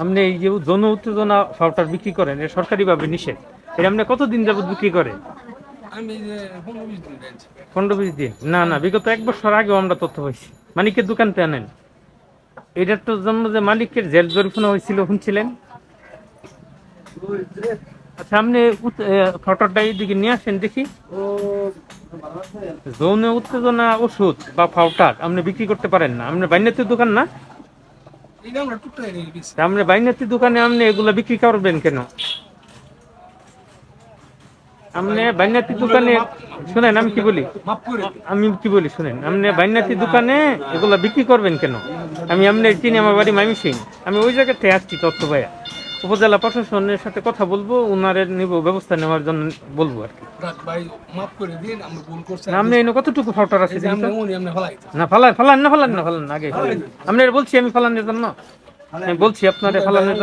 আপনি এই যে যৌন উত্তেজনা পাউডার বিক্রি করেন এটা সরকারিভাবে নিষেধ। এটা আপনি কতদিন যাবত বিক্রি করেন? আমি যে 15-20 দিন পেয়েছি। 15-20 দিন? না না, বিগত 1 বছর আগেও আমরা তথ্য পাইছি। মালিকের দোকানতে আনেন। এটার তো জন্য যে মালিকের জেল জরিমানা হয়েছিল শুনছিলেন। আচ্ছা, আপনি ফটোটা এইদিকে নিয়ে আসেন দেখি। যৌন উত্তেজনা ওষুধ বা পাউডার আপনি বিক্রি করতে পারেন না। আপনি বাইনাতির দোকান না? এটা আমরা টুকটাক নিয়ে গেছি। তা আপনি বাইনাতির দোকানে আপনি এগুলা বিক্রি করবেন কেন? আপনি বাইনাতির দোকানে শুনেন, আমি কি বলি, মাফ করে দিন। শুনেন, আপনি বাইনাতির দোকানে এগুলা বিক্রি করবেন কেন? আমি আপনি চিনি, আমার বাড়ি মাইমিসিং। আমি ওই জায়গাতে আসছি তথ্য ভাইয়া। উপজেলা প্রশাসনের সাথে কথা বলবো, ওনারে নিব, ব্যবস্থা নেওয়ার জন্য বলবো আর কি। রাখ ভাই, মাফ করে দিন, আমরা ভুল করছি। না, আপনি এনে কতটুকু ফাউটার আছে এই যে দেখি তো? আমরা উনি আমরা ফলাই। না, ফালান ফালান না, ফালান না, ফালান না, আগে ফালান। আপনি বলছি আমি ফালানের জন্য, আমি বলছি আপনারে ফালানের জন্য।